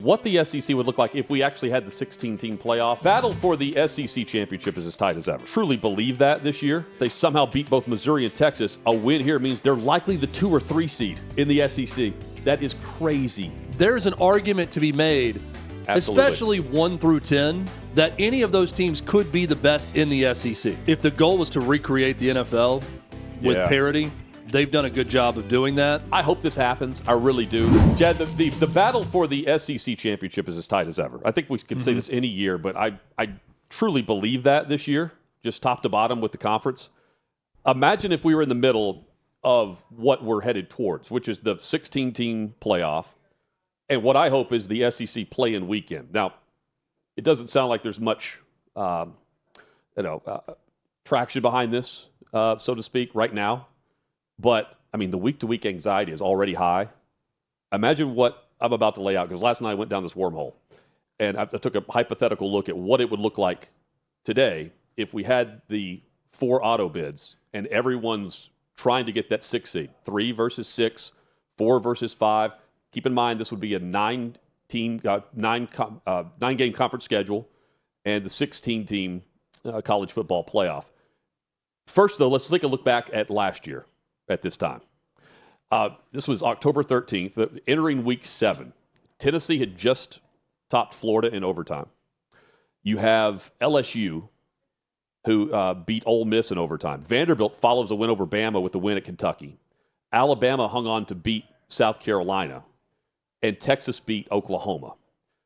what the SEC would look like if we actually had the 16-team playoff. Battle for the SEC championship is as tight as ever. Truly believe that this year. If they somehow beat both Missouri and Texas, a win here means they're likely the 2 or 3 seed in the SEC. That is crazy. There's an argument to be made, Absolutely. especially 1 through 10, that any of those teams could be the best in the SEC. If the goal was to recreate the NFL with parity, they've done a good job of doing that. I hope this happens. I really do. Jed, the battle for the SEC championship is as tight as ever. I think we can say this any year, but I truly believe that this year, just top to bottom with the conference. Imagine if we were in the middle of what we're headed towards, which is the 16-team playoff, and what I hope is the SEC play-in weekend. Now, it doesn't sound like there's much traction behind this, so to speak, right now. But, I mean, the week-to-week anxiety is already high. Imagine what I'm about to lay out, because last night I went down this wormhole, and I took a hypothetical look at what it would look like today if we had the 4 auto bids and everyone's trying to get that 6 seed. 3 versus 6, 4 versus 5. Keep in mind this would be a 9-game conference schedule and the 16-team college football playoff. First, though, let's take a look back at last year. At this time. This was October 13th, entering week 7. Tennessee had just topped Florida in overtime. You have LSU, who beat Ole Miss in overtime. Vanderbilt follows a win over Bama with the win at Kentucky. Alabama hung on to beat South Carolina. And Texas beat Oklahoma.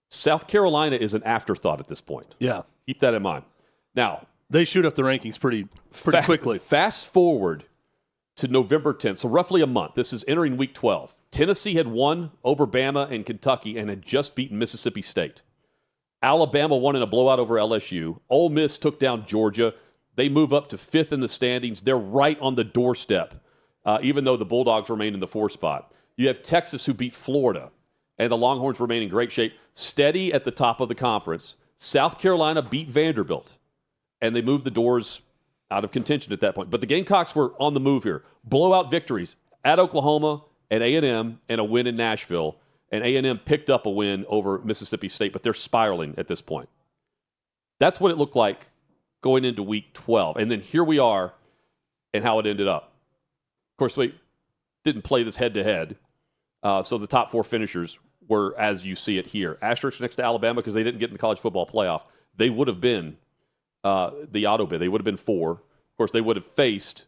South Carolina is an afterthought at this point. Yeah. Keep that in mind. Now, they shoot up the rankings pretty quickly. Fast forward to November 10th, so roughly a month. This is entering week 12. Tennessee had won over Bama and Kentucky and had just beaten Mississippi State. Alabama won in a blowout over LSU. Ole Miss took down Georgia. They move up to 5th in the standings. They're right on the doorstep, even though the Bulldogs remain in the 4th spot. You have Texas, who beat Florida, and the Longhorns remain in great shape. Steady at the top of the conference. South Carolina beat Vanderbilt, and they moved the doors out of contention at that point. But the Gamecocks were on the move here. Blowout victories at Oklahoma, at A&M, and a win in Nashville. And A&M picked up a win over Mississippi State, but they're spiraling at this point. That's what it looked like going into week 12. And then here we are and how it ended up. Of course, we didn't play this head-to-head, so the top 4 finishers were as you see it here. Asterisk next to Alabama because they didn't get in the college football playoff. They would have been the auto bid. They would have been 4. Of course, they would have faced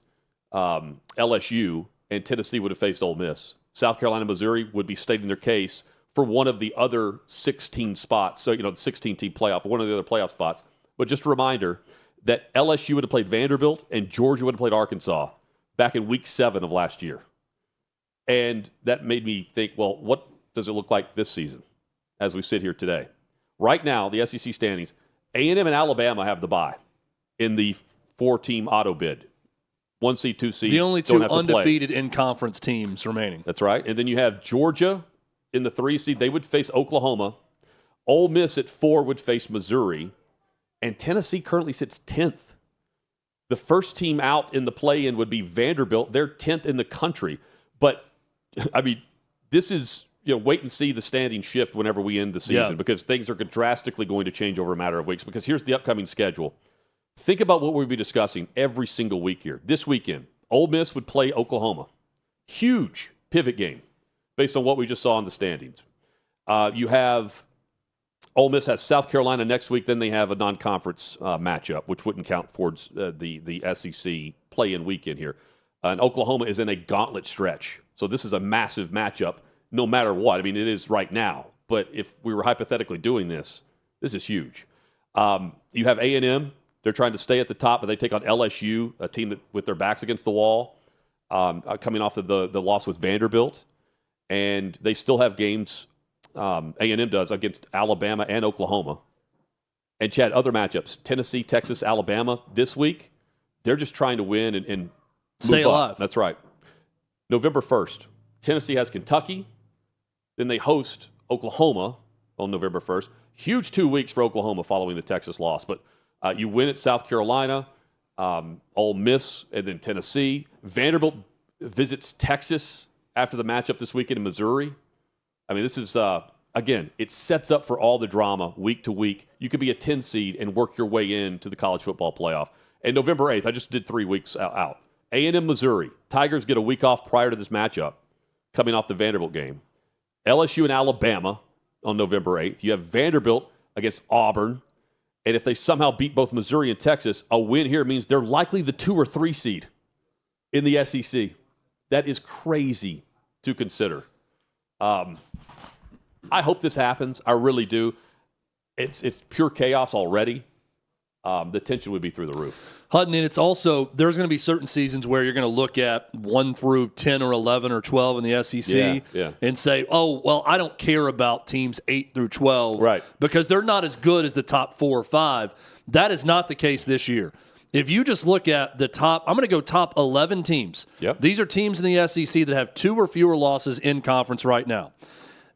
LSU, and Tennessee would have faced Ole Miss. South Carolina, Missouri would be stating their case for one of the other 16 spots. So, the 16-team playoff, one of the other playoff spots. But just a reminder that LSU would have played Vanderbilt and Georgia would have played Arkansas back in week 7 of last year. And that made me think, well, what does it look like this season as we sit here today? Right now, the SEC standings, A&M and Alabama have the bye in the 4-team auto bid. 1 seed, 2 seed. The only 2 undefeated in-conference teams remaining. That's right. And then you have Georgia in the 3 seed. They would face Oklahoma. Ole Miss at 4 would face Missouri. And Tennessee currently sits 10th. The first team out in the play-in would be Vanderbilt. They're 10th in the country. But, I mean, this is, wait and see the standing shift whenever we end the season because things are drastically going to change over a matter of weeks. Because here's the upcoming schedule. Think about what we'll be discussing every single week here. This weekend, Ole Miss would play Oklahoma. Huge pivot game based on what we just saw in the standings. You have Ole Miss has South Carolina next week. Then they have a non-conference matchup, which wouldn't count towards the SEC play-in weekend here. And Oklahoma is in a gauntlet stretch. So this is a massive matchup no matter what. I mean, it is right now. But if we were hypothetically doing this, this is huge. You have A&M. They're trying to stay at the top, but they take on LSU, a team that with their backs against the wall, coming off of the loss with Vanderbilt. And they still have games, A&M does, against Alabama and Oklahoma. And, Chad, other matchups, Tennessee, Texas, Alabama this week, they're just trying to win and stay alive. Up. That's right. November 1st, Tennessee has Kentucky. Then they host Oklahoma on November 1st. Huge 2 weeks for Oklahoma following the Texas loss. But you win at South Carolina, Ole Miss, and then Tennessee. Vanderbilt visits Texas after the matchup this weekend in Missouri. I mean, this is a again, it sets up for all the drama week to week. You could be a 10 seed and work your way into the college football playoff. And November 8th, I just did 3 weeks out. A&M, Missouri. Tigers get a week off prior to this matchup, coming off the Vanderbilt game. LSU and Alabama on November 8th. You have Vanderbilt against Auburn. And if they somehow beat both Missouri and Texas, a win here means they're likely the 2 or 3 seed in the SEC. That is crazy to consider. I hope this happens. I really do. It's pure chaos already. The tension would be through the roof. Hutton, and it's also, there's going to be certain seasons where you're going to look at 1 through 10 or 11 or 12 in the SEC and say, oh, well, I don't care about teams 8 through 12 because they're not as good as the top 4 or 5. That is not the case this year. If you just look at the top, I'm going to go top 11 teams. Yep. These are teams in the SEC that have 2 or fewer losses in conference right now.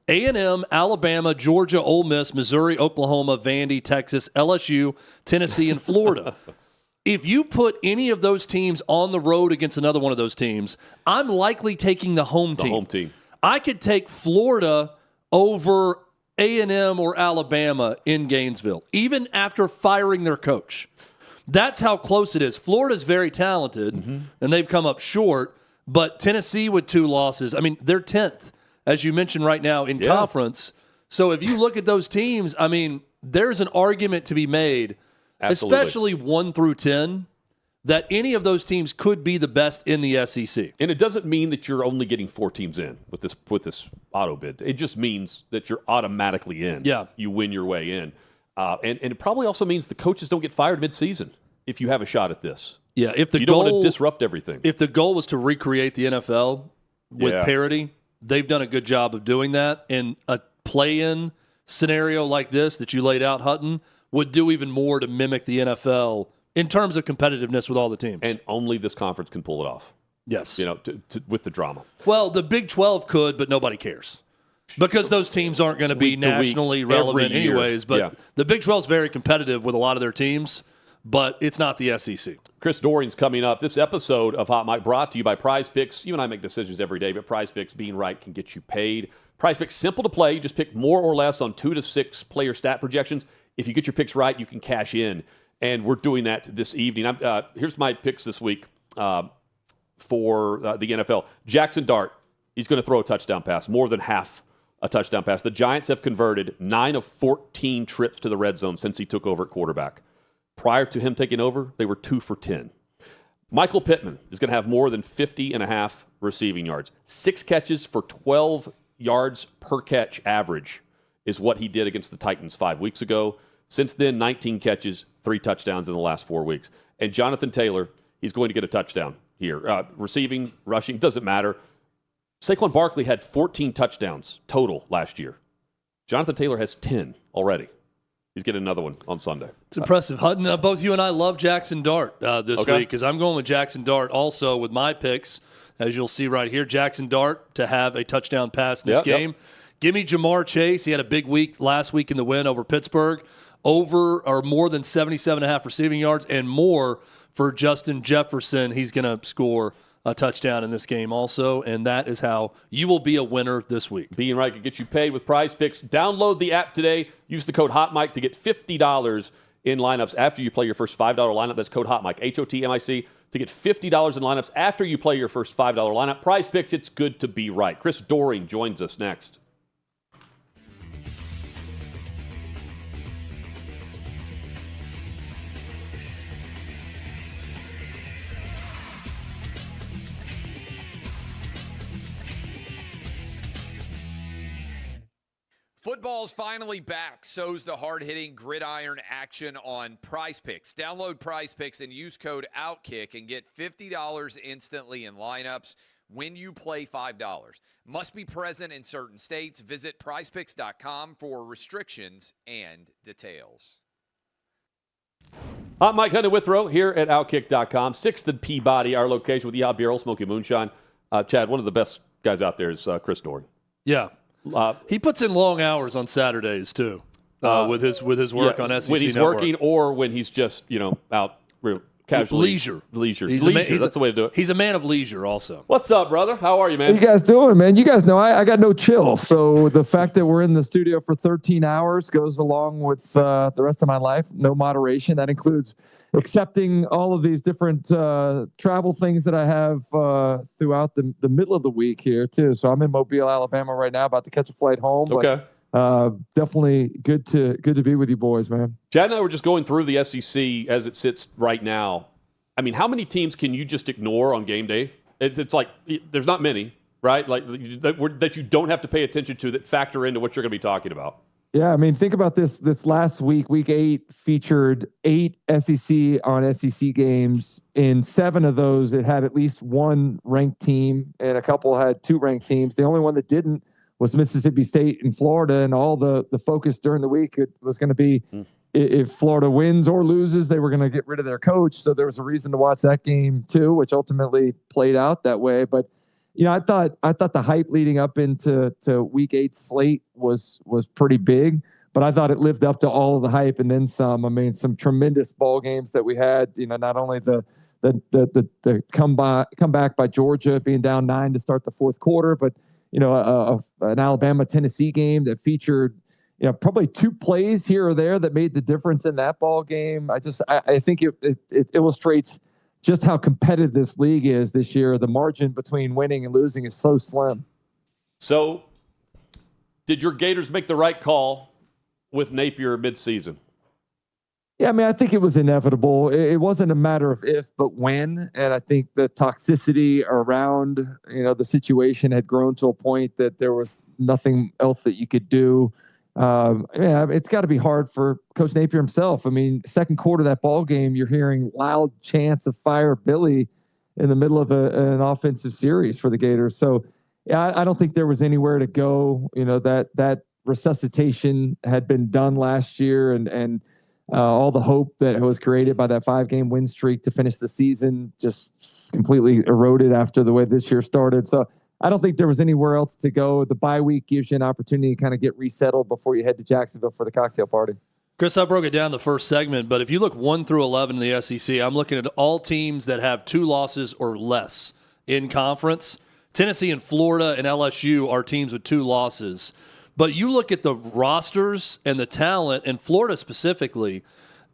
A&M, Alabama, Georgia, Ole Miss, Missouri, Oklahoma, Vandy, Texas, LSU, Tennessee, and Florida. If you put any of those teams on the road against another one of those teams, I'm likely taking the home team. I could take Florida over A&M or Alabama in Gainesville, even after firing their coach. That's how close it is. Florida's very talented, and they've come up short, but Tennessee with 2 losses, I mean, they're 10th. As you mentioned right now in conference. So if you look at those teams, I mean, there's an argument to be made, especially 1 through 10, that any of those teams could be the best in the SEC. And it doesn't mean that you're only getting 4 teams in with this auto bid. It just means that you're automatically in. Yeah. You win your way in. And it probably also means the coaches don't get fired midseason if you have a shot at this. Yeah, if the you don't want to disrupt everything. If the goal was to recreate the NFL with parity, they've done a good job of doing that. And a play-in scenario like this that you laid out, Hutton, would do even more to mimic the NFL in terms of competitiveness with all the teams. And only this conference can pull it off. Yes. You know, with the drama. Well, the Big 12 could, but nobody cares. Because those teams aren't going to be nationally relevant anyways. But the Big 12 is very competitive with a lot of their teams, but it's not the SEC. Chris Doering's coming up. This episode of Hot Mic brought to you by Prize Picks. You and I make decisions every day, but Prize Picks, being right, can get you paid. Prize Picks, simple to play. You just pick more or less on 2 to 6 player stat projections. If you get your picks right, you can cash in. And we're doing that this evening. Here's my picks this week for the NFL. Jackson Dart, he's going to throw a touchdown pass, more than half a touchdown pass. The Giants have converted 9 of 14 trips to the red zone since he took over at quarterback. Prior to him taking over, they were 2 for 10. Michael Pittman is going to have more than 50.5 receiving yards. 6 catches for 12 yards per catch average is what he did against the Titans 5 weeks ago. Since then, 19 catches, 3 touchdowns in the last 4 weeks. And Jonathan Taylor, he's going to get a touchdown here. Receiving, rushing, doesn't matter. Saquon Barkley had 14 touchdowns total last year. Jonathan Taylor has 10 already. He's getting another one on Sunday. It's impressive. Hutton, both you and I love Jackson Dart this week because I'm going with Jackson Dart also with my picks. As you'll see right here, Jackson Dart to have a touchdown pass in this game. Give me Jamar Chase. He had a big week last week in the win over Pittsburgh. Over or more than 77.5 receiving yards and more for Justin Jefferson. He's going to score a touchdown in this game also, and that is how you will be a winner this week. Being right can get you paid with Prize Picks. Download the app today. Use the code HOTMIC to get $50 in lineups after you play your first $5 lineup. That's code HOTMIC, HOTMIC, to get $50 in lineups after you play your first $5 lineup. Prize Picks, it's good to be right. Chris Doering joins us next. Football's finally back, so's the hard-hitting gridiron action on Prize Picks. Download Prize Picks and use code OutKick and get $50 instantly in lineups when you play $5. Must be present in certain states. Visit prizepicks.com for restrictions and details. I'm Mike Hunter Withrow here at OutKick.com. 6th and Peabody, our location with Yeehaw Beer, Old Smoky Moonshine. Chad, one of the best guys out there is Chris Doering. Yeah. He puts in long hours on Saturdays too, with his work on SEC when he's Network. working or when he's just out casually. Leisure. That's the way to do it. He's a man of leisure also. What's up, brother? How are you, man? How you guys doing, man? You guys know I got no chill. So the fact that we're in the studio for 13 hours goes along with the rest of my life. No moderation. That includes accepting all of these different travel things that I have throughout the middle of the week here, too. So I'm in Mobile, Alabama right now, about to catch a flight home. Okay. But, definitely good to be with you boys, man. Chad and I were just going through the SEC as it sits right now. I mean, how many teams can you just ignore on game day? It's like there's not many, right? Like that you don't have to pay attention to that factor into what you're going to be talking about. Yeah, I mean, think about this. This last week, week 8 featured 8 SEC on SEC games. In 7 of those, it had at least one ranked team, and a couple had 2 ranked teams. The only one that didn't was Mississippi State and Florida, and all the focus during the week it was going to be if Florida wins or loses, they were going to get rid of their coach. So there was a reason to watch that game too, which ultimately played out that way. But I thought the hype leading up into week 8 slate was pretty big, but I thought it lived up to all of the hype and then some. I mean, some tremendous ball games that we had. Not only the comeback by Georgia being down 9 to start the fourth quarter, but an Alabama-Tennessee game that featured, probably 2 plays here or there that made the difference in that ball game. I think it illustrates just how competitive this league is this year. The margin between winning and losing is so slim. So, did your Gators make the right call with Napier midseason? Yeah, I mean, I think it was inevitable. It wasn't a matter of if, but when. And I think the toxicity around, the situation had grown to a point that there was nothing else that you could do. It's got to be hard for Coach Napier himself. I mean, second quarter of that ball game, you're hearing loud chants of fire Billy in the middle of an offensive series for the Gators. So, yeah, I don't think there was anywhere to go. That resuscitation had been done last year, and all the hope that was created by that 5-game win streak to finish the season just completely eroded after the way this year started. So I don't think there was anywhere else to go. The bye week gives you an opportunity to kind of get resettled before you head to Jacksonville for the cocktail party. Chris, I broke it down the first segment, but if you look 1 through 11 in the SEC, I'm looking at all teams that have 2 losses or less in conference. Tennessee and Florida and LSU are teams with 2 losses. But you look at the rosters and the talent, and Florida specifically,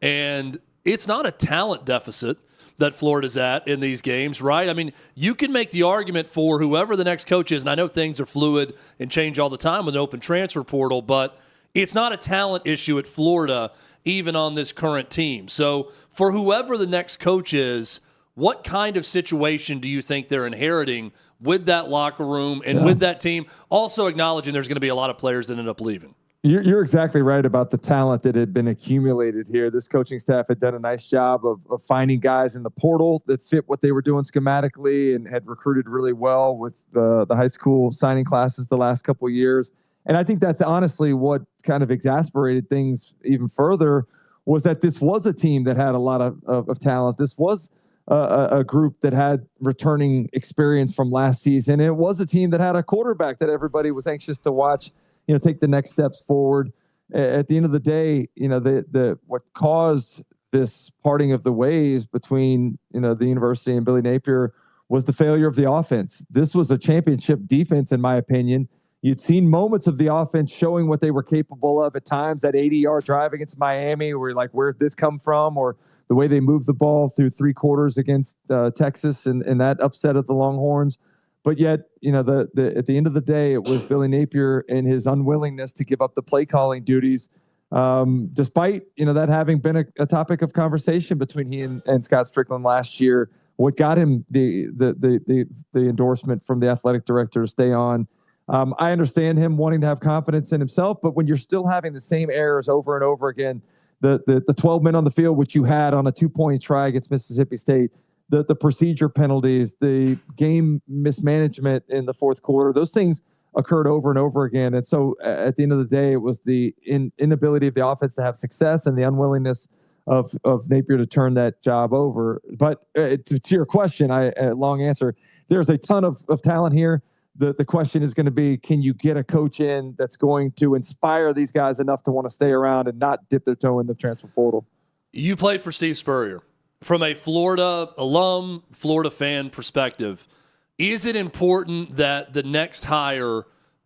and it's not a talent deficit that Florida's at in these games, right? I mean, you can make the argument for whoever the next coach is, and I know things are fluid and change all the time with an open transfer portal, but it's not a talent issue at Florida, even on this current team. So for whoever the next coach is, what kind of situation do you think they're inheriting with that locker room and with that team, also acknowledging there's going to be a lot of players that end up leaving? You're exactly right about the talent that had been accumulated here. This coaching staff had done a nice job of finding guys in the portal that fit what they were doing schematically and had recruited really well with the high school signing classes the last couple of years. And I think that's honestly what kind of exasperated things even further, was that this was a team that had a lot of talent. This was a group that had returning experience from last season. It was a team that had a quarterback that everybody was anxious to watch, take the next steps forward. At the end of the day, what caused this parting of the ways between, the university and Billy Napier was the failure of the offense. This was a championship defense, in my opinion. You'd seen moments of the offense showing what they were capable of at times. That 80-yard drive against Miami, where you're like, where'd this come from? Or the way they moved the ball through 3 quarters against Texas and that upset of the Longhorns. But yet, at the end of the day, it was Billy Napier and his unwillingness to give up the play calling duties, despite that having been a topic of conversation between he and Scott Strickland last year. What got him the endorsement from the athletic director to stay on. I understand him wanting to have confidence in himself, but when you're still having the same errors over and over again, the 12 men on the field, which you had on a 2-point try against Mississippi State, the procedure penalties, the game mismanagement in the fourth quarter, those things occurred over and over again. And so at the end of the day, it was the inability of the offense to have success and the unwillingness of Napier to turn that job over. But to your question, long answer, there's a ton of talent here. The question is going to be, can you get a coach in that's going to inspire these guys enough to want to stay around and not dip their toe in the transfer portal? You played for Steve Spurrier. from a Florida alum, Florida fan perspective, is it important that the next hire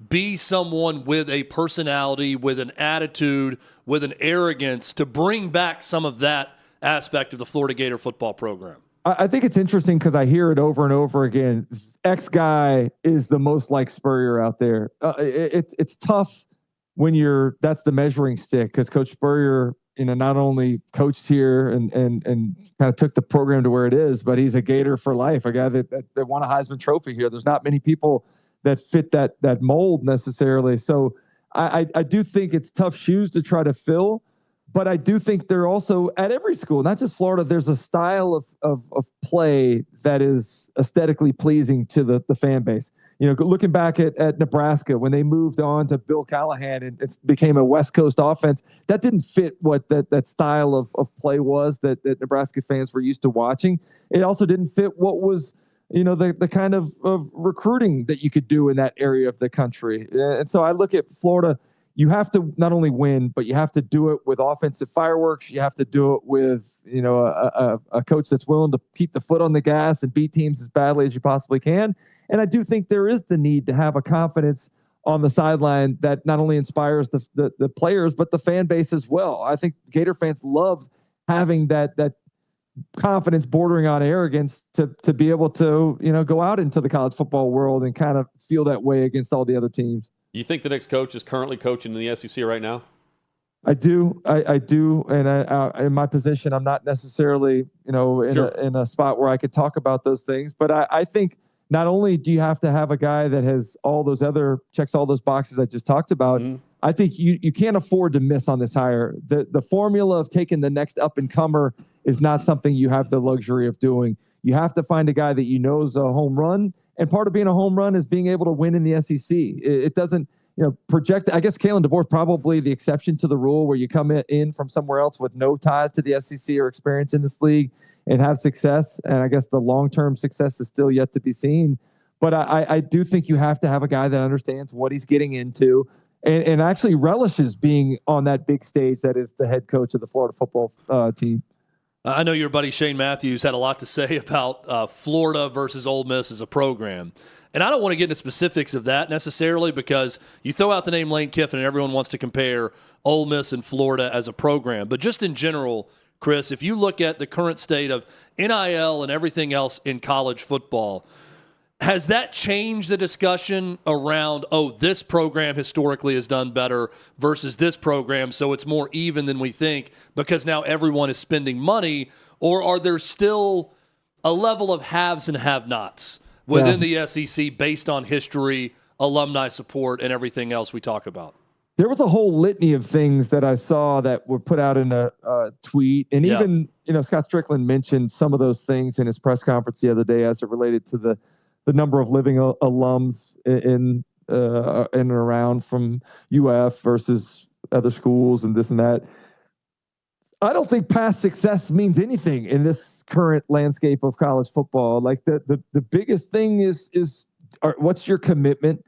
be someone with a personality, with an attitude, with an arrogance to bring back some of that aspect of the Florida Gator football program? I think it's interesting because I hear it over and over again. X guy is the most like Spurrier out there. It's tough when that's the measuring stick, because Coach Spurrier, not only coached here and kind of took the program to where it is, but he's a Gator for life, a guy that won a Heisman Trophy here. There's not many people that fit that mold necessarily. So I do think it's tough shoes to try to fill, but I do think they're also at every school, not just Florida, there's a style of play that is aesthetically pleasing to the fan base. Looking back at Nebraska, when they moved on to Bill Callahan and it became a West Coast offense, that didn't fit what that style of play was that Nebraska fans were used to watching. It also didn't fit what was, the kind of recruiting that you could do in that area of the country. And so I look at Florida, you have to not only win, but you have to do it with offensive fireworks. You have to do it with, a coach that's willing to keep the foot on the gas and beat teams as badly as you possibly can. And I do think there is the need to have a confidence on the sideline that not only inspires the players, but the fan base as well. I think Gator fans love having that confidence bordering on arrogance to be able to, go out into the college football world and kind of feel that way against all the other teams. You think the next coach is currently coaching in the SEC right now? I do. I do. And in my position, I'm not necessarily, in a spot where I could talk about those things. But I think not only do you have to have a guy that has checks all those boxes I just talked about, I think you can't afford to miss on this hire. The formula of taking the next up-and-comer is not something you have the luxury of doing. You have to find a guy that is a home run. And part of being a home run is being able to win in the SEC. It doesn't, project. I guess Kalen DeBoer is probably the exception to the rule, where you come in from somewhere else with no ties to the SEC or experience in this league and have success. And I guess the long-term success is still yet to be seen. But I do think you have to have a guy that understands what he's getting into and actually relishes being on that big stage that is the head coach of the Florida football team. I know your buddy Shane Matthews had a lot to say about Florida versus Ole Miss as a program. And I don't want to get into specifics of that necessarily, because you throw out the name Lane Kiffin and everyone wants to compare Ole Miss and Florida as a program. But just in general, Chris, if you look at the current state of NIL and everything else in college football, has that changed the discussion around, this program historically has done better versus this program, so it's more even than we think because now everyone is spending money? Or are there still a level of haves and have-nots within the SEC based on history, alumni support, and everything else we talk about? There was a whole litany of things that I saw that were put out in a tweet. And even, Scott Strickland mentioned some of those things in his press conference the other day as it related to the number of living alums in and around from UF versus other schools and this and that. I don't think past success means anything in this current landscape of college football. Like the biggest thing is what's your commitment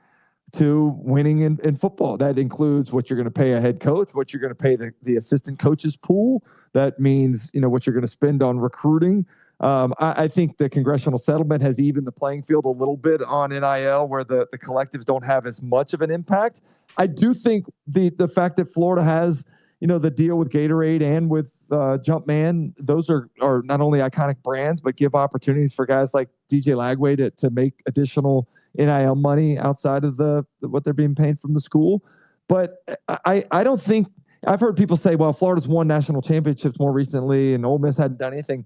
to winning in football? That includes what you're going to pay a head coach, what you're going to pay the assistant coaches pool. That means, what you're going to spend on recruiting. I think the congressional settlement has evened the playing field a little bit on NIL, where the collectives don't have as much of an impact. I do think the fact that Florida has, the deal with Gatorade and with Jumpman, those are not only iconic brands, but give opportunities for guys like DJ Lagway to make additional NIL money outside of what they're being paid from the school. But I don't think – I've heard people say, well, Florida's won national championships more recently and Ole Miss hadn't done anything.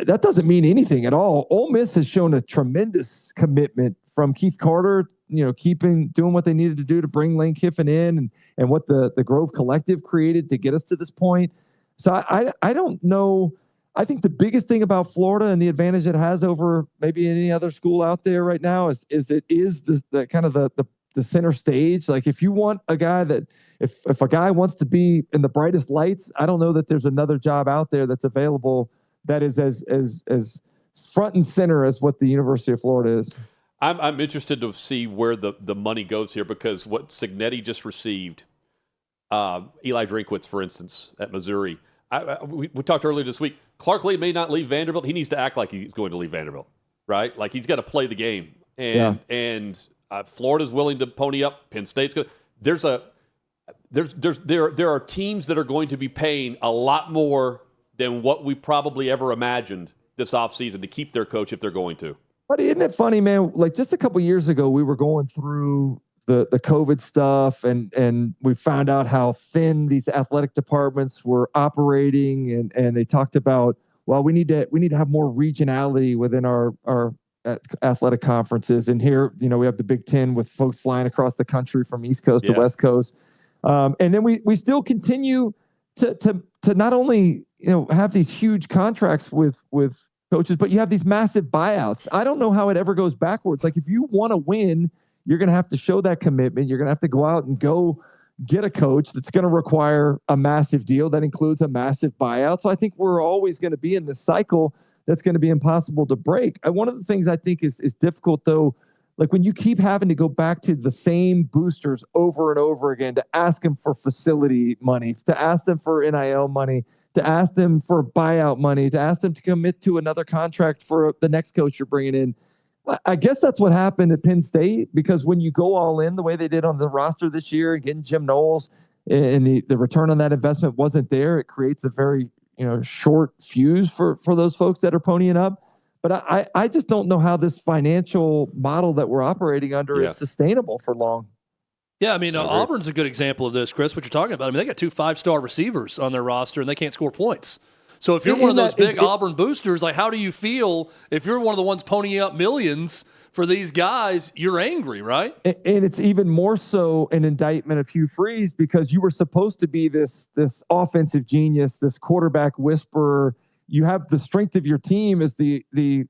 That doesn't mean anything at all. Ole Miss has shown a tremendous commitment from Keith Carter, doing what they needed to do to bring Lane Kiffin in and what the Grove Collective created to get us to this point. So I don't know. I think the biggest thing about Florida and the advantage it has over maybe any other school out there right now is it is the kind of the center stage. Like if you want a guy if a guy wants to be in the brightest lights, I don't know that there's another job out there that's available that is as front and center as what the University of Florida is. I'm interested to see where the money goes here, because what Cignetti just received, Eli Drinkwitz, for instance, at Missouri, we talked earlier this week, Clark Lee may not leave Vanderbilt. He needs to act like he's going to leave Vanderbilt, right? Like he's got to play the game. And Florida's willing to pony up. Penn State's good. There are teams that are going to be paying a lot more than what we probably ever imagined this offseason to keep their coach if they're going to. But isn't it funny, man? Like just a couple years ago, we were going through the COVID stuff, and we found out how thin these athletic departments were operating, and they talked about, well, we need to have more regionality within our athletic conferences. And here, we have the Big Ten with folks flying across the country from East Coast to West Coast, and then we still continue to not only have these huge contracts with coaches, but you have these massive buyouts. I don't know how it ever goes backwards. Like if you want to win, you're going to have to show that commitment. You're going to have to go out and go get a coach that's going to require a massive deal that includes a massive buyout. So I think we're always going to be in this cycle that's going to be impossible to break. One of the things I think is difficult, though, like when you keep having to go back to the same boosters over and over again to ask them for facility money, to ask them for NIL money, to ask them for buyout money, to ask them to commit to another contract for the next coach you're bringing in. I guess that's what happened at Penn State, because when you go all in the way they did on the roster this year and getting Jim Knowles, and the return on that investment wasn't there, it creates a very short fuse for those folks that are ponying up. But I just don't know how this financial model that we're operating under is sustainable for long. Yeah, I mean, Auburn's a good example of this, Chris, what you're talking about. I mean, they got 2 5-star receivers on their roster, and they can't score points. So if you're one of those big Auburn boosters, like how do you feel if you're one of the ones ponying up millions for these guys? You're angry, right? And it's even more so an indictment of Hugh Freeze, because you were supposed to be this offensive genius, this quarterback whisperer. You have the strength of your team as the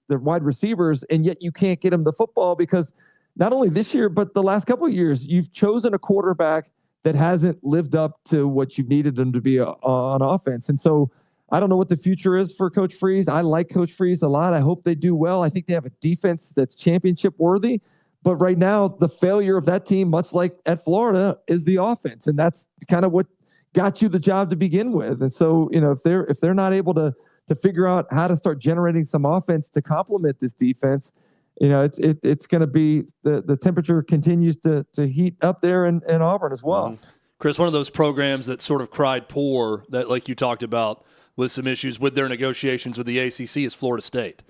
wide receivers, and yet you can't get them the football because not only this year, but the last couple of years, you've chosen a quarterback that hasn't lived up to what you needed them to be on offense. And so I don't know what the future is for Coach Freeze. I like Coach Freeze a lot. I hope they do well. I think they have a defense that's championship worthy. But right now, the failure of that team, much like at Florida, is the offense. And that's kind of what got you the job to begin with. And so, if they're not able to figure out how to start generating some offense to complement this defense, it's going to be the temperature continues to heat up there in Auburn as well. Mm-hmm. Chris, one of those programs that sort of cried poor, that like you talked about with some issues with their negotiations with the ACC, is Florida State.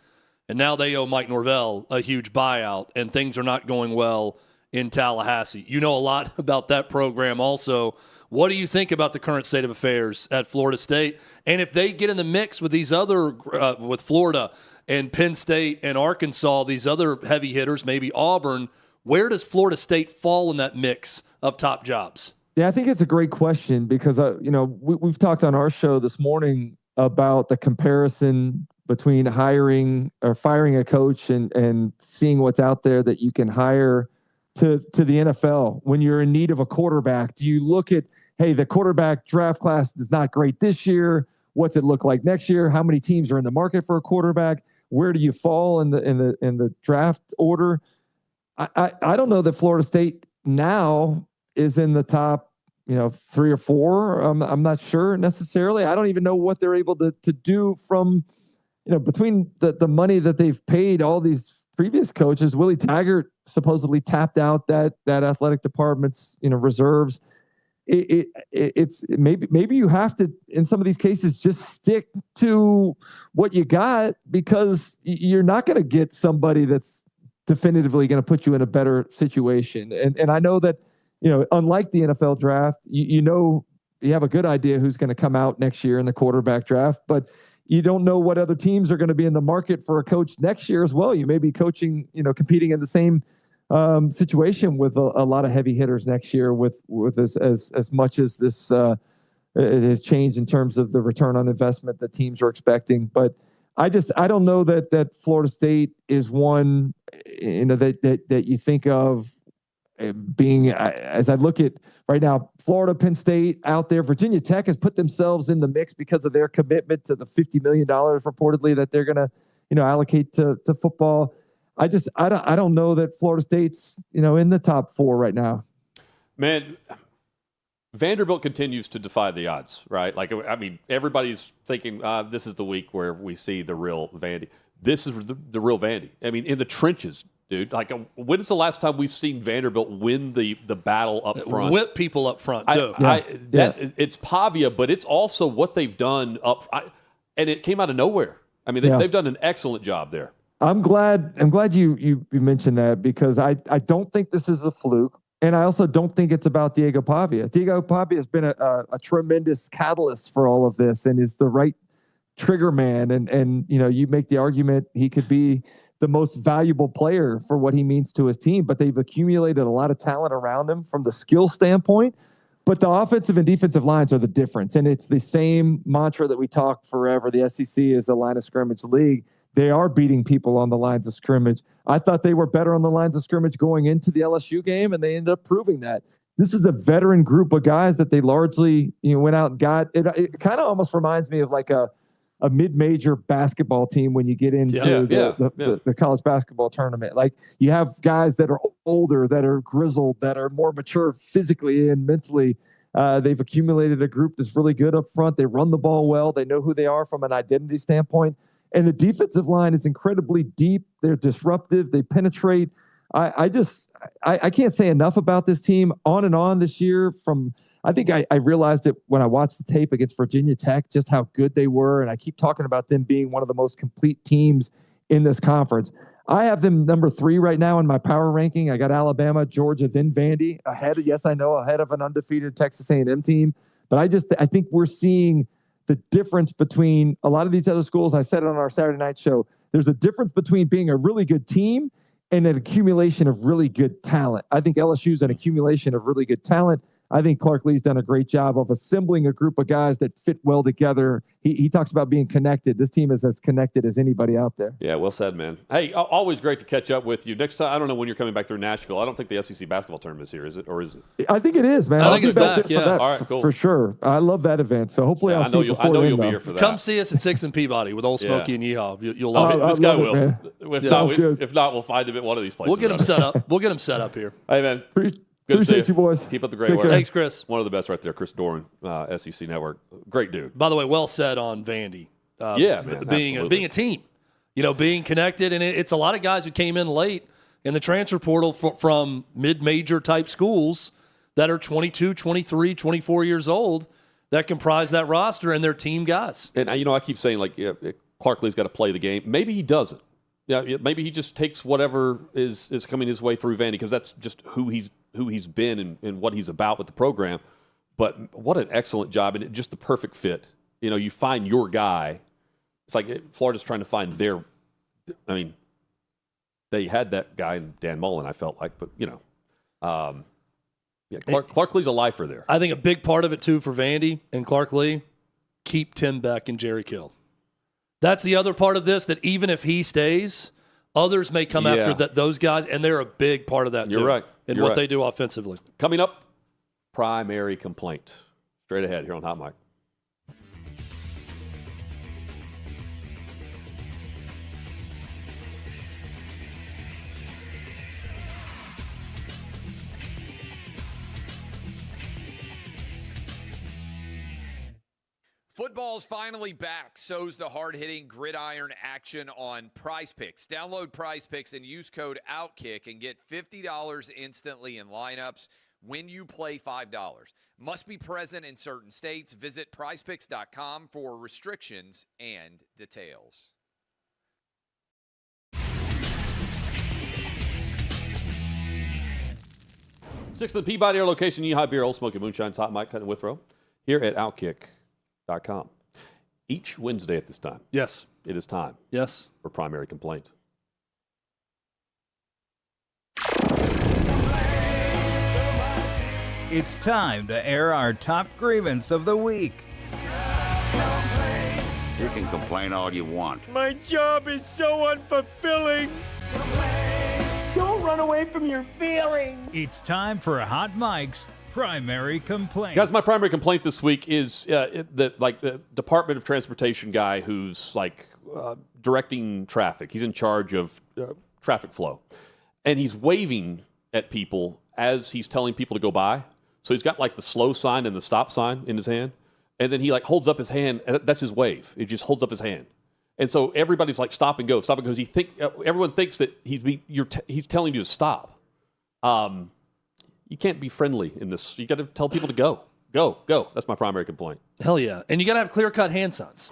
And now they owe Mike Norvell a huge buyout, and things are not going well in Tallahassee. You know a lot about that program also. What do you think about the current state of affairs at Florida State? And if they get in the mix with these other, with Florida and Penn State and Arkansas, these other heavy hitters, maybe Auburn, where does Florida State fall in that mix of top jobs? Yeah, I think it's a great question because, we've talked on our show this morning about the comparison between hiring or firing a coach and seeing what's out there that you can hire to the NFL. When you're in need of a quarterback, do you look at, hey, the quarterback draft class is not great this year. What's it look like next year? How many teams are in the market for a quarterback? Where do you fall in the draft order? I don't know that Florida State now is in the top, 3 or 4. I'm not sure necessarily. I don't even know what they're able to do from, between the money that they've paid all these previous coaches. Willie Taggart supposedly tapped out that athletic department's, reserves. It's maybe you have to, in some of these cases, just stick to what you got, because you're not going to get somebody that's definitively going to put you in a better situation. And I know that, unlike the NFL draft, you have a good idea who's going to come out next year in the quarterback draft, but you don't know what other teams are going to be in the market for a coach next year as well. You may be coaching, competing in the same situation with a lot of heavy hitters next year with as much as this has changed in terms of the return on investment that teams are expecting. But I don't know that Florida State is one, that you think of being, as I look at right now, Florida, Penn State out there. Virginia Tech has put themselves in the mix because of their commitment to the $50 million reportedly that they're going to, allocate to football. I don't know that Florida State's, in the top 4 right now. Man, Vanderbilt continues to defy the odds, right? Like, I mean, everybody's thinking this is the week where we see the real Vandy. This is the real Vandy. I mean, in the trenches, dude. Like, when is the last time we've seen Vanderbilt win the battle up front? Whip people up front, too. It's Pavia, but it's also what they've done and it came out of nowhere. I mean, they've done an excellent job there. I'm glad you mentioned that, because I don't think this is a fluke. And I also don't think it's about Diego Pavia. Diego Pavia has been a tremendous catalyst for all of this and is the right trigger man. And you make the argument he could be the most valuable player for what he means to his team. But they've accumulated a lot of talent around him from the skill standpoint. But the offensive and defensive lines are the difference. And it's the same mantra that we talked forever. The SEC is a line of scrimmage league. They are beating people on the lines of scrimmage. I thought they were better on the lines of scrimmage going into the LSU game, and they ended up proving that. This is a veteran group of guys that they largely went out and got. It kind of almost reminds me of like a mid-major basketball team when you get into the college basketball tournament. Like, you have guys that are older, that are grizzled, that are more mature physically and mentally. They've accumulated a group that's really good up front. They run the ball well. They know who they are from an identity standpoint. And the defensive line is incredibly deep. They're disruptive. They penetrate. I can't say enough about this team on and on this year. I think I realized it when I watched the tape against Virginia Tech, just how good they were. And I keep talking about them being one of the most complete teams in this conference. I have them number 3 right now in my power ranking. I got Alabama, Georgia, then Vandy ahead. Yes, I know, ahead of an undefeated Texas A&M team. But I think we're seeing the difference between a lot of these other schools. I said it on our Saturday night show. There's a difference between being a really good team and an accumulation of really good talent. I think LSU is an accumulation of really good talent. I think Clark Lee's done a great job of assembling a group of guys that fit well together. He talks about being connected. This team is as connected as anybody out there. Yeah, well said, man. Hey, always great to catch up with you. Next time, I don't know when you're coming back through Nashville. I don't think the SEC basketball tournament is here, is it? Or is it? I think it is, man. I think it's back, yeah. All right, cool. For sure. I love that event. So hopefully I'll see you before I know then, you'll be though. here for that. Come see us at 6 and Peabody with Old Smokey and Yeehaw. You'll love it. This guy will. Man. If not, we'll find him at one of these places. We'll get him set up. We'll get him set up here. Hey, man. Good to see you, boys. Keep up the great Take work. care. Thanks, Chris. One of the best right there, Chris Doering, SEC Network. Great dude. By the way, well said on Vandy. Man, being a team, being connected, and it's a lot of guys who came in late in the transfer portal from mid-major type schools that are 22, 23, 24 years old that comprise that roster, and they're team guys. And I keep saying Clark Lee's got to play the game. Maybe he doesn't. Yeah, maybe he just takes whatever is coming his way through Vandy, because that's just who he's been and what he's about with the program. But what an excellent job, and just the perfect fit. You find your guy. It's like Florida's trying to find their. I mean, they had that guy in Dan Mullen, I felt like, but Clark Lee's a lifer there. I think a big part of it too for Vandy and Clark Lee, keep Tim Beck and Jerry Kill. That's the other part of this, that even if he stays, others may come after those guys, and they're a big part of that too. You're right. In what they do offensively. Coming up, primary complaint. Straight ahead here on Hot Mic. Football's finally back. So's the hard-hitting gridiron action on Prize Picks. Download Prize Picks and use code OutKick and get $50 instantly in lineups when you play $5. Must be present in certain states. Visit prizepicks.com for restrictions and details. Sixth of the Peabody, our location, Yeehaw Beer, Old Smoky Moonshine's Hot Mic, Cutting Withrow, here at OutKick.com. Each Wednesday at this time. Yes. It is time. Yes. For primary complaint. It's time to air our top grievance of the week. You can complain all you want. My job is so unfulfilling. Don't run away from your feelings. It's time for Hot Mic's primary complaint. Guys, my primary complaint this week is the Department of Transportation guy who's directing traffic. He's in charge of traffic flow. And he's waving at people as he's telling people to go by. So he's got like the slow sign and the stop sign in his hand. And then he like holds up his hand. And that's his wave. He just holds up his hand. And so everybody's like, stop and go, stop and go. Everyone thinks that he's telling you to stop. You can't be friendly in this. You got to tell people to go. Go. That's my primary complaint. Hell yeah. And you got to have clear-cut hand signals.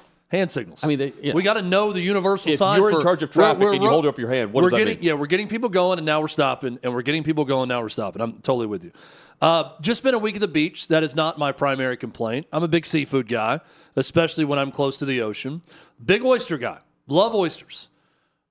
I mean, we got to know the universal sign. If you're in charge of traffic and you hold up your hand, what does that mean? Yeah, we're getting people going, and now we're stopping, and we're getting people going, now we're stopping. I'm totally with you. Just been a week at the beach. That is not my primary complaint. I'm a big seafood guy, especially when I'm close to the ocean. Big oyster guy. Love oysters.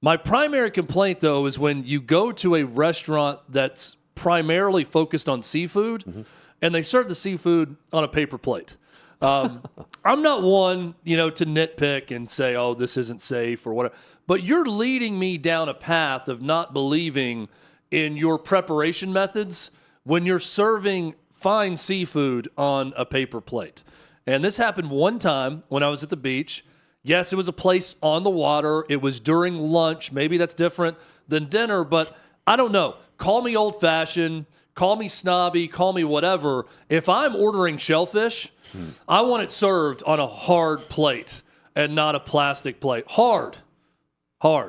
My primary complaint, though, is when you go to a restaurant that's primarily focused on seafood, and they serve the seafood on a paper plate. I'm not one, to nitpick and say, oh, this isn't safe or whatever. But you're leading me down a path of not believing in your preparation methods when you're serving fine seafood on a paper plate. And this happened one time when I was at the beach. Yes, it was a place on the water. It was during lunch. Maybe that's different than dinner, but I don't know. Call me old-fashioned. Call me snobby, call me whatever. If I'm ordering shellfish, I want it served on a hard plate and not a plastic plate. Hard.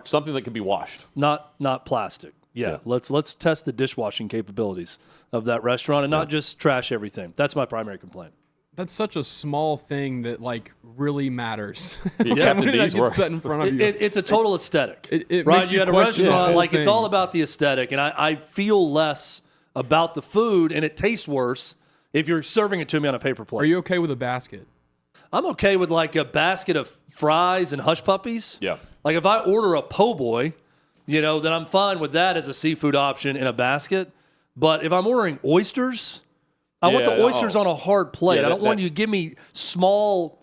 Something that can be washed. Not plastic. Yeah. Let's test the dishwashing capabilities of that restaurant and not just trash everything. That's my primary complaint. That's such a small thing that really matters. Captain D's work. Set in front of you. It's a total aesthetic. It right? makes You you at a question the restaurant, whole it's thing. all about the aesthetic, and I feel less about the food, and it tastes worse if you're serving it to me on a paper plate. Are you okay with a basket? I'm okay with like a basket of fries and hush puppies. Yeah. Like if I order a po' boy, then I'm fine with that as a seafood option in a basket. But if I'm ordering oysters, I want the oysters on a hard plate. I don't want you to give me small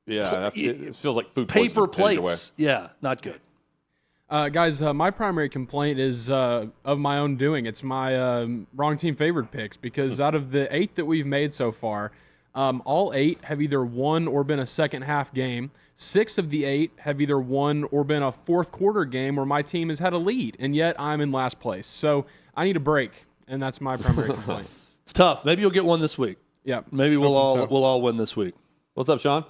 it feels like food paper poisoning plates. Yeah, not good. Guys, my primary complaint is of my own doing. It's my wrong team favored picks because out of the 8 that we've made so far, all 8 have either won or been a second half game. 6 of the 8 have either won or been a fourth quarter game where my team has had a lead, and yet I'm in last place. So I need a break, and that's my primary complaint. It's tough. Maybe you'll get one this week. Yeah. Maybe we'll all win this week. What's up, Sean?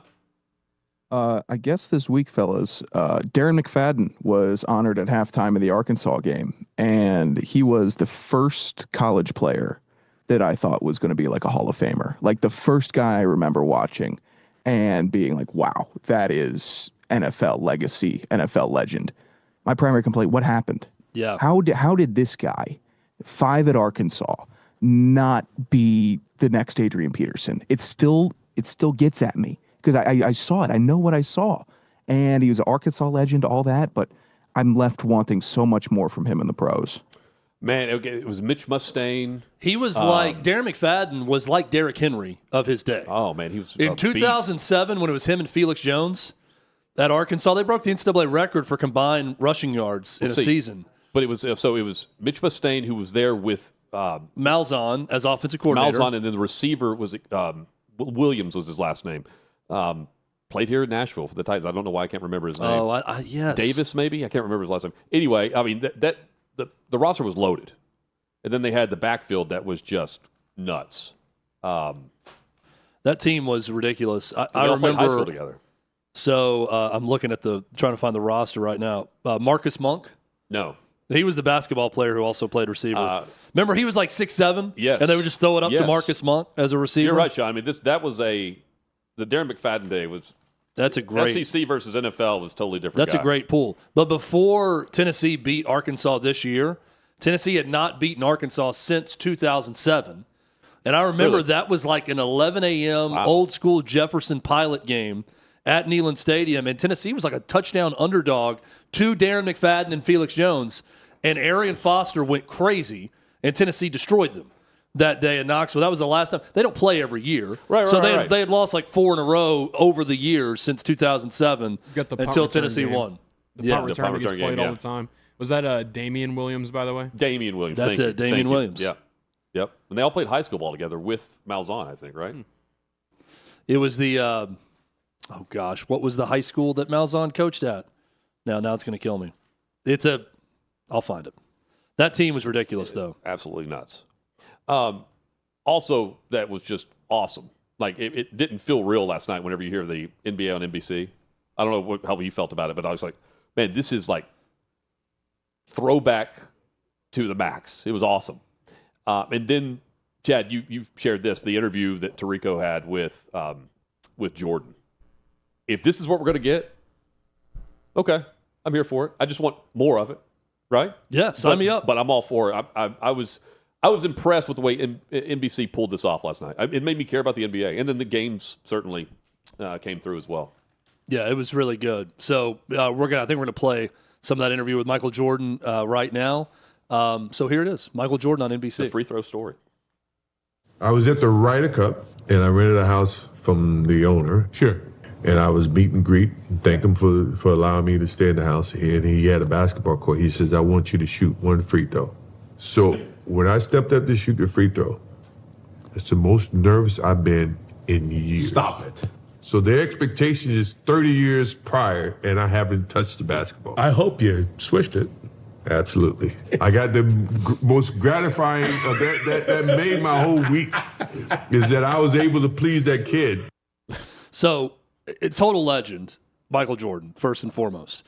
I guess this week, fellas, Darren McFadden was honored at halftime of the Arkansas game, and he was the first college player that I thought was going to be like a Hall of Famer. Like the first guy I remember watching and being like, wow, that is NFL legacy, NFL legend. My primary complaint, what happened? Yeah. How did this guy, 5 at Arkansas, not be the next Adrian Peterson? It still gets at me. Because I saw it. I know what I saw. And he was an Arkansas legend, all that, but I'm left wanting so much more from him in the pros. Man, it was Mitch Mustaine. He was like, Darren McFadden was like Derrick Henry of his day. Oh, man, he was in 2007 when it was him and Felix Jones at Arkansas. They broke the NCAA record for combined rushing yards in a season. But it was Mitch Mustaine who was there with Malzahn as offensive coordinator. Malzahn, and then the receiver was Williams was his last name. Played here in Nashville for the Titans. I don't know why I can't remember his name. Oh, yes. Davis, maybe? I can't remember his last name. Anyway, I mean, the roster was loaded. And then they had the backfield that was just nuts. That team was ridiculous. I all played remember high school together. So I'm looking at trying to find the roster right now. Marcus Monk? No. He was the basketball player who also played receiver. Remember, he was like 6'7"? Yes. And they would just throw it up to Marcus Monk as a receiver? You're right, Sean. I mean, that was the Darren McFadden day was. That's a great. SEC versus NFL was totally different. That's a great pool. But before Tennessee beat Arkansas this year, Tennessee had not beaten Arkansas since 2007. And I remember that was like an 11 a.m. old school Jefferson Pilot game at Neyland Stadium. And Tennessee was like a touchdown underdog to Darren McFadden and Felix Jones. And Arian Foster went crazy, and Tennessee destroyed them that day in Knoxville. That was the last time. They don't play every year. Right, so right. They had lost like 4 in a row over the years since 2007 until Tennessee won. The punt return gets played all the time. Was that Damian Williams, by the way? Damian Williams. That's it, Damian Williams. Yeah. Yep. And they all played high school ball together with Malzahn, I think, right? It was the, what was the high school that Malzahn coached at? Now it's going to kill me. I'll find it. That team was ridiculous, though. Absolutely nuts. Also, that was just awesome. Like, it didn't feel real last night whenever you hear the NBA on NBC. I don't know how you felt about it, but I was like, man, this is like throwback to the max. It was awesome. And then, Chad, you shared this, the interview that Tirico had with Jordan. If this is what we're going to get, okay, I'm here for it. I just want more of it, right? Yeah, sign me up. But I'm all for it. I was impressed with the way NBC pulled this off last night. It made me care about the NBA, and then the games certainly came through as well. Yeah, it was really good. So I think we're gonna play some of that interview with Michael Jordan right now. So here it is, Michael Jordan on NBC. The free throw story. I was at the Ryder Cup, and I rented a house from the owner. Sure. And I was meet and greet and thank him for allowing me to stay in the house. And he had a basketball court. He says, I want you to shoot one free throw. So when I stepped up to shoot the free throw, it's the most nervous I've been in years. Stop it. So the expectation is 30 years prior, and I haven't touched the basketball. I hope you switched it. Absolutely. I got the most gratifying, that made my whole week, is that I was able to please that kid. So, total legend, Michael Jordan, first and foremost.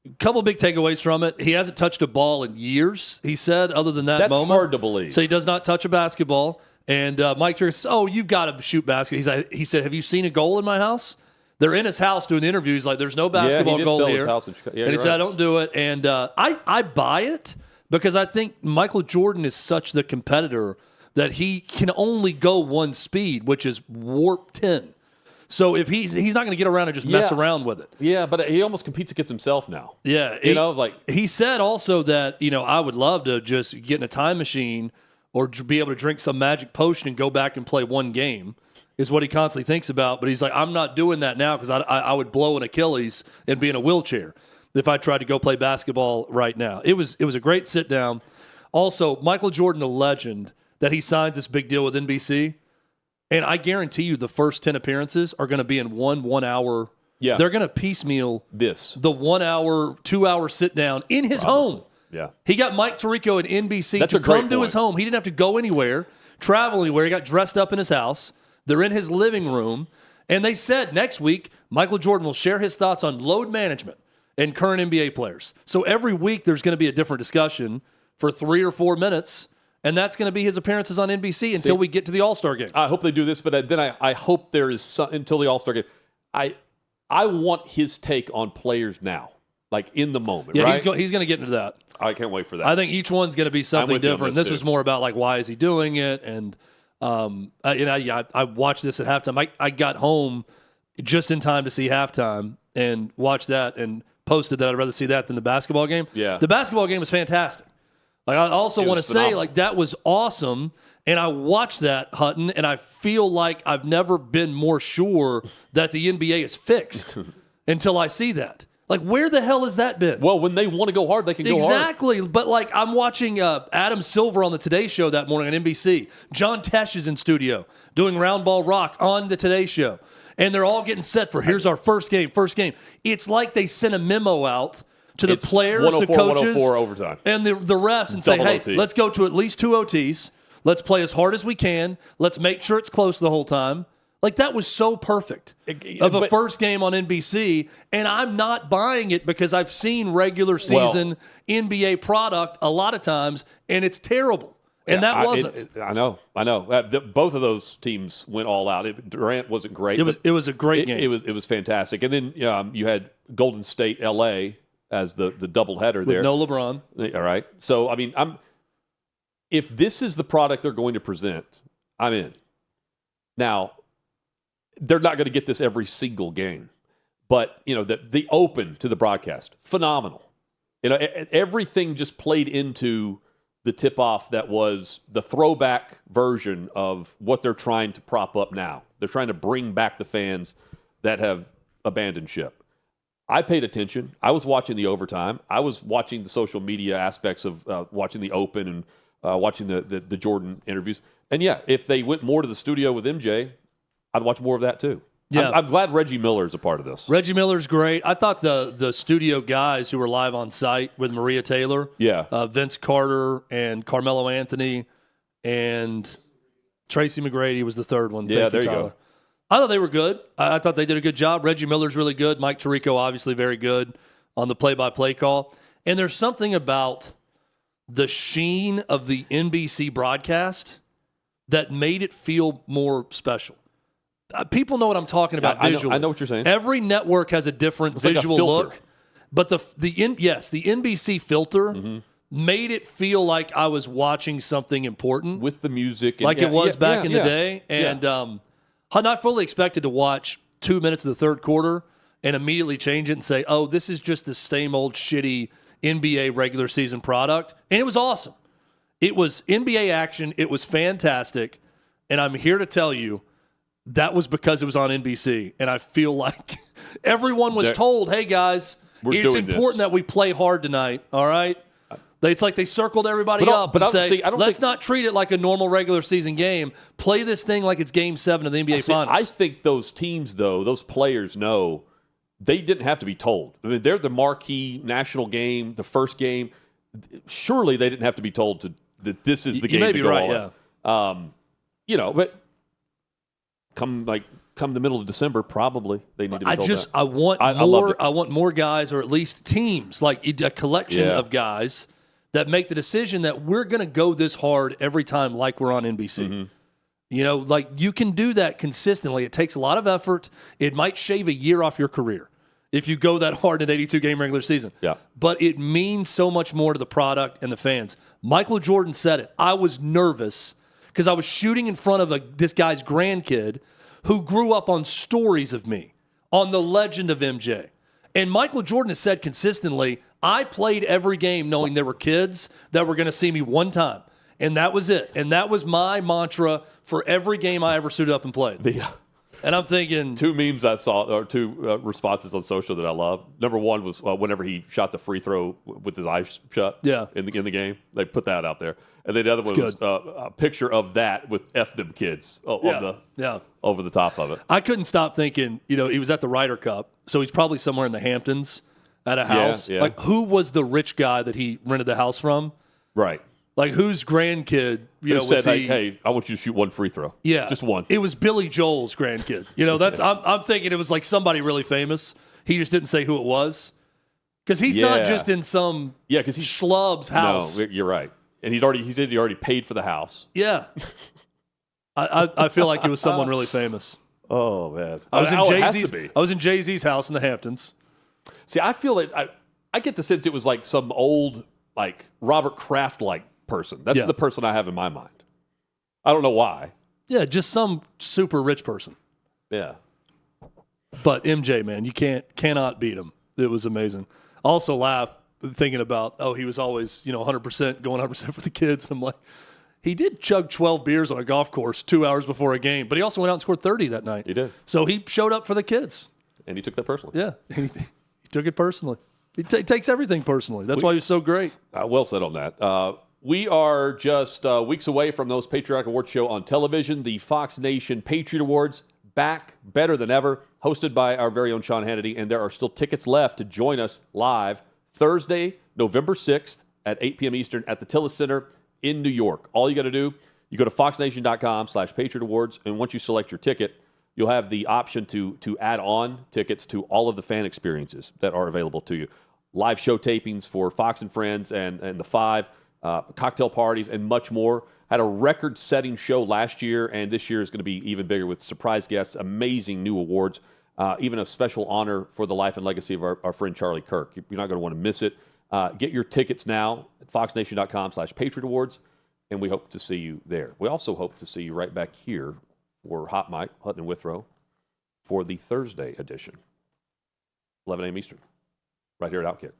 A couple big takeaways from it. He hasn't touched a ball in years, he said, other than that moment. That's hard to believe. So he does not touch a basketball. And Mike Tirico says, oh, you've got to shoot basket. He said, have you seen a goal in my house? They're in his house doing the interview. He's like, there's no basketball goal here. His house in Chicago. Yeah, and he said, right. I don't do it. And I buy it because I think Michael Jordan is such the competitor that he can only go one speed, which is warp 10. So if he's not going to get around and just mess around with it. Yeah, but he almost competes against himself now. Yeah. He said also that, I would love to just get in a time machine or be able to drink some magic potion and go back and play one game is what he constantly thinks about. But he's like, I'm not doing that now because I would blow an Achilles and be in a wheelchair if I tried to go play basketball right now. It was a great sit down. Also, Michael Jordan, a legend, that he signs this big deal with NBC. And I guarantee you the first 10 appearances are going to be in 1 hour. Yeah. They're going to piecemeal the 1 hour, 2 hour sit down in his home. Yeah. He got Mike Tirico at NBC to come to his home. He didn't have to go anywhere, travel anywhere. He got dressed up in his house. They're in his living room. And they said next week, Michael Jordan will share his thoughts on load management and current NBA players. So every week there's going to be a different discussion for 3 or 4 minutes. And that's going to be his appearances on NBC until we get to the All-Star game. I hope they do this, but then I hope there is some, until the All-Star game. I want his take on players now, like in the moment. Yeah, right? he's going to get into that. I can't wait for that. I think each one's going to be something different. This was more about like why is he doing it, and I watched this at halftime. I got home just in time to see halftime and watched that and posted that I'd rather see that than the basketball game. Yeah, the basketball game was fantastic. Like I also want to say, like that was awesome, and I watched that, Hutton, and I feel like I've never been more sure that the NBA is fixed until I see that. Like, where the hell has that been? Well, when they want to go hard, they can go hard. Exactly, but like I'm watching Adam Silver on the Today Show that morning on NBC. John Tesh is in studio doing Round Ball Rock on the Today Show, and they're all getting set for here's our first game. It's like they sent a memo out to the players, the coaches, 104 overtime, and the refs and say, hey, let's go to at least 2 OTs. Let's play as hard as we can. Let's make sure it's close the whole time. Like, that was so perfect of a first game on NBC, and I'm not buying it because I've seen regular season NBA product a lot of times, and it's terrible. And that wasn't. I know. Both of those teams went all out. Durant wasn't great. It was a great game. It was fantastic. And then you had Golden State, L.A., as the doubleheader there. With no LeBron. All right. So, I mean, if this is the product they're going to present, I'm in. Now, they're not going to get this every single game. But, the open to the broadcast, phenomenal. Everything just played into the tip-off that was the throwback version of what they're trying to prop up now. They're trying to bring back the fans that have abandoned ship. I paid attention. I was watching the overtime. I was watching the social media aspects of watching the open and watching the Jordan interviews. And, yeah, if they went more to the studio with MJ, I'd watch more of that too. Yeah. I'm glad Reggie Miller is a part of this. Reggie Miller's great. I thought the studio guys who were live on site with Maria Taylor, Vince Carter and Carmelo Anthony and Tracy McGrady was the third one. Yeah, Thank you, there you Tyler. go. I thought they were good. I thought they did a good job. Reggie Miller's really good. Mike Tirico, obviously very good on the play-by-play call. And there's something about the sheen of the NBC broadcast that made it feel more special. People know what I'm talking about visually. I know what you're saying. Every network has a different visual look. But the NBC filter made it feel like I was watching something important. With the music. And, like it was back in the day. And I not fully expected to watch 2 minutes of the third quarter and immediately change it and say, oh, this is just the same old shitty NBA regular season product. And it was awesome. It was NBA action. It was fantastic. And I'm here to tell you that was because it was on NBC. And I feel like everyone was told, hey, guys, it's important that we play hard tonight, all right? It's like they circled everybody up and say, let's not treat it like a normal regular season game. Play this thing like it's Game 7 of the NBA Finals. I think those teams, though, those players know they didn't have to be told. I mean, they're the marquee national game, the first game. Surely they didn't have to be told that this is the game. You may be right, yeah. But come the middle of December, probably they need to be told that. I want more guys, or at least teams, like a collection of guys that make the decision that we're going to go this hard every time like we're on NBC. You can do that consistently. It takes a lot of effort. It might shave a year off your career if you go that hard in an 82-game regular season. Yeah. But it means so much more to the product and the fans. Michael Jordan said it. I was nervous because I was shooting in front of this guy's grandkid who grew up on stories of me, on the legend of MJ. And Michael Jordan has said consistently, I played every game knowing there were kids that were going to see me one time. And that was it. And that was my mantra for every game I ever suited up and played. And I'm thinking... Two memes I saw, or two responses on social that I love. Number one was whenever he shot the free throw with his eyes shut in the game. They put that out there. And then the other one was a picture of that with F them kids over the top of it. I couldn't stop thinking, he was at the Ryder Cup, so he's probably somewhere in the Hamptons at a house. Yeah. Like, who was the rich guy that he rented the house from? Right. Like, whose grandkid, who said, hey, I want you to shoot one free throw. Yeah. Just one. It was Billy Joel's grandkid. I'm thinking it was like somebody really famous. He just didn't say who it was. Because he's not just in some schlub's house. No, you're right. And he said he already paid for the house. Yeah. I feel like it was someone really famous. Oh, man. I was in Jay-Z's house in the Hamptons. See, I feel it. I get the sense it was like some old, like Robert Kraft-like person. That's the person I have in my mind. I don't know why. Yeah, just some super rich person. Yeah. But MJ, man, you cannot beat him. It was amazing. Also laugh thinking about, he was always, 100%, going 100% for the kids. I'm like, he did chug 12 beers on a golf course 2 hours before a game, but he also went out and scored 30 that night. He did. So he showed up for the kids. And he took that personally. Yeah, he took it personally. He takes everything personally. That's why he was so great. Well said on that. We are just weeks away from those Patriotic Awards show on television. The Fox Nation Patriot Awards, back better than ever, hosted by our very own Sean Hannity. And there are still tickets left to join us live Thursday, November 6th at 8 p.m. Eastern at the Tillis Center in New York. All you got to do, you go to foxnation.com/Patriot Awards, and once you select your ticket, you'll have the option to add on tickets to all of the fan experiences that are available to you. Live show tapings for Fox and Friends and the Five, cocktail parties, and much more. Had a record-setting show last year, and this year is going to be even bigger with surprise guests, amazing new awards, even a special honor for the life and legacy of our friend Charlie Kirk. You're not going to want to miss it. Get your tickets now at foxnation.com/Patriot Awards, and we hope to see you there. We also hope to see you right back here for Hot Mike, Hutton and Withrow, for the Thursday edition, 11 a.m. Eastern, right here at OutKick.